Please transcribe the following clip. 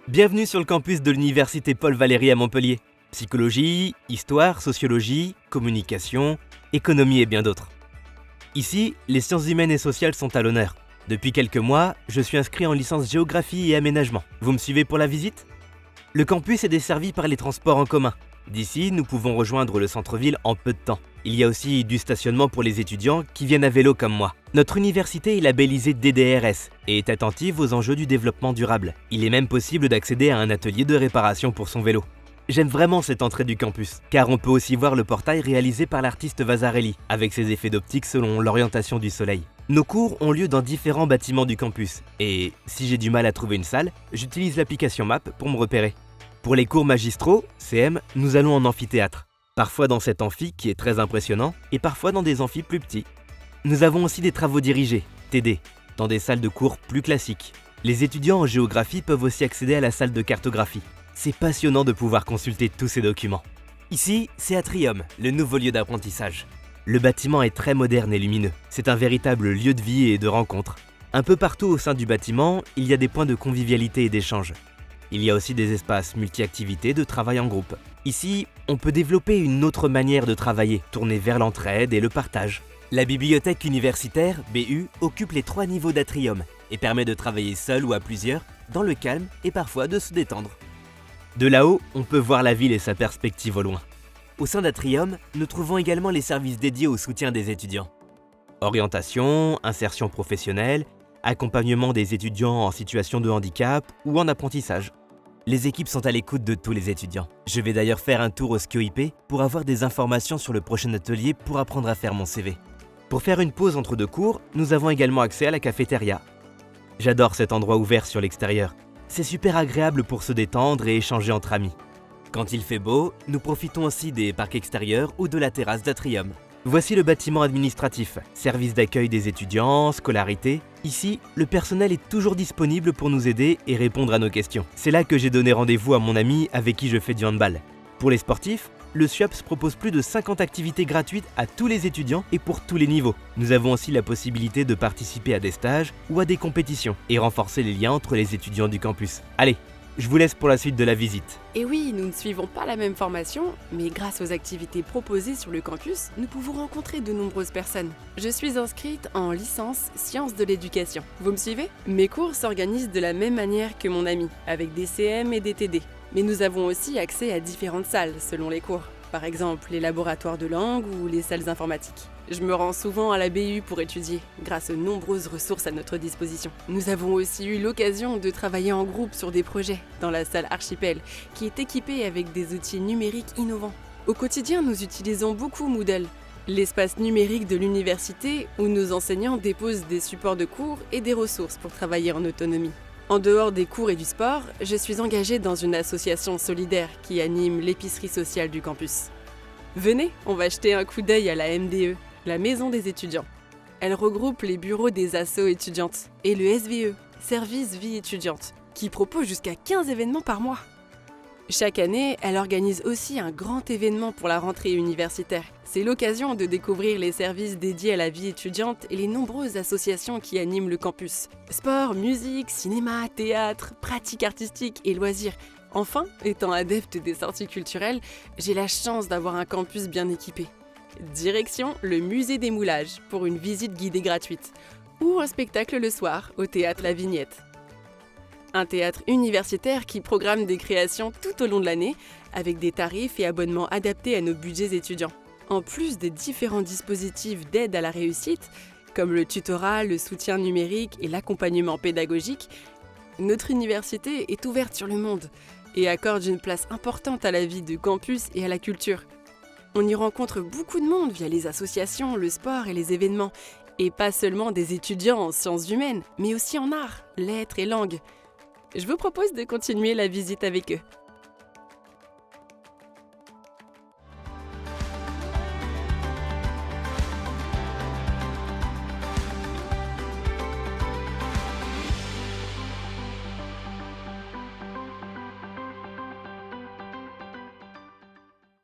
Bienvenue sur le campus de l'université Paul Valéry à Montpellier. Psychologie, histoire, sociologie, communication, économie et bien d'autres. Ici, les sciences humaines et sociales sont à l'honneur. Depuis quelques mois, je suis inscrit en licence géographie et aménagement. Vous me suivez pour la visite ? Le campus est desservi par les transports en commun. D'ici, nous pouvons rejoindre le centre-ville en peu de temps. Il y a aussi du stationnement pour les étudiants qui viennent à vélo comme moi. Notre université est labellisée DDRS et est attentive aux enjeux du développement durable. Il est même possible d'accéder à un atelier de réparation pour son vélo. J'aime vraiment cette entrée du campus, car on peut aussi voir le portail réalisé par l'artiste Vasarely, avec ses effets d'optique selon l'orientation du soleil. Nos cours ont lieu dans différents bâtiments du campus, et si j'ai du mal à trouver une salle, j'utilise l'application Map pour me repérer. Pour les cours magistraux, CM, nous allons en amphithéâtre. Parfois dans cet amphi qui est très impressionnant, et parfois dans des amphis plus petits. Nous avons aussi des travaux dirigés, TD, dans des salles de cours plus classiques. Les étudiants en géographie peuvent aussi accéder à la salle de cartographie. C'est passionnant de pouvoir consulter tous ces documents. Ici, c'est Atrium, le nouveau lieu d'apprentissage. Le bâtiment est très moderne et lumineux. C'est un véritable lieu de vie et de rencontre. Un peu partout au sein du bâtiment, il y a des points de convivialité et d'échange. Il y a aussi des espaces multi-activités de travail en groupe. Ici, on peut développer une autre manière de travailler, tournée vers l'entraide et le partage. La bibliothèque universitaire, BU, occupe les 3 niveaux d'Atrium et permet de travailler seul ou à plusieurs, dans le calme et parfois de se détendre. De là-haut, on peut voir la ville et sa perspective au loin. Au sein d'Atrium, nous trouvons également les services dédiés au soutien des étudiants. Orientation, insertion professionnelle, accompagnement des étudiants en situation de handicap ou en apprentissage. Les équipes sont à l'écoute de tous les étudiants. Je vais d'ailleurs faire un tour au SkioIP pour avoir des informations sur le prochain atelier pour apprendre à faire mon CV. Pour faire une pause entre 2 cours, nous avons également accès à la cafétéria. J'adore cet endroit ouvert sur l'extérieur. C'est super agréable pour se détendre et échanger entre amis. Quand il fait beau, nous profitons aussi des parcs extérieurs ou de la terrasse d'Atrium. Voici le bâtiment administratif, service d'accueil des étudiants, scolarité. Ici, le personnel est toujours disponible pour nous aider et répondre à nos questions. C'est là que j'ai donné rendez-vous à mon ami avec qui je fais du handball. Pour les sportifs, le SUAPS propose plus de 50 activités gratuites à tous les étudiants et pour tous les niveaux. Nous avons aussi la possibilité de participer à des stages ou à des compétitions et renforcer les liens entre les étudiants du campus. Allez, je vous laisse pour la suite de la visite. Et oui, nous ne suivons pas la même formation, mais grâce aux activités proposées sur le campus, nous pouvons rencontrer de nombreuses personnes. Je suis inscrite en licence sciences de l'éducation. Vous me suivez ? Mes cours s'organisent de la même manière que mon ami, avec des CM et des TD. Mais nous avons aussi accès à différentes salles selon les cours. Par exemple, les laboratoires de langue ou les salles informatiques. Je me rends souvent à la BU pour étudier, grâce aux nombreuses ressources à notre disposition. Nous avons aussi eu l'occasion de travailler en groupe sur des projets dans la salle Archipel, qui est équipée avec des outils numériques innovants. Au quotidien, nous utilisons beaucoup Moodle, l'espace numérique de l'université où nos enseignants déposent des supports de cours et des ressources pour travailler en autonomie. En dehors des cours et du sport, je suis engagée dans une association solidaire qui anime l'épicerie sociale du campus. Venez, on va jeter un coup d'œil à la MDE, la Maison des étudiants. Elle regroupe les bureaux des assos étudiantes et le SVE, Service Vie étudiante, qui propose jusqu'à 15 événements par mois. Chaque année, elle organise aussi un grand événement pour la rentrée universitaire. C'est l'occasion de découvrir les services dédiés à la vie étudiante et les nombreuses associations qui animent le campus. Sport, musique, cinéma, théâtre, pratiques artistiques et loisirs. Enfin, étant adepte des sorties culturelles, j'ai la chance d'avoir un campus bien équipé. Direction le musée des moulages pour une visite guidée gratuite ou un spectacle le soir au théâtre La Vignette. Un théâtre universitaire qui programme des créations tout au long de l'année avec des tarifs et abonnements adaptés à nos budgets étudiants. En plus des différents dispositifs d'aide à la réussite, comme le tutorat, le soutien numérique et l'accompagnement pédagogique, notre université est ouverte sur le monde et accorde une place importante à la vie de campus et à la culture. On y rencontre beaucoup de monde via les associations, le sport et les événements, et pas seulement des étudiants en sciences humaines, mais aussi en arts, lettres et langues. Je vous propose de continuer la visite avec eux.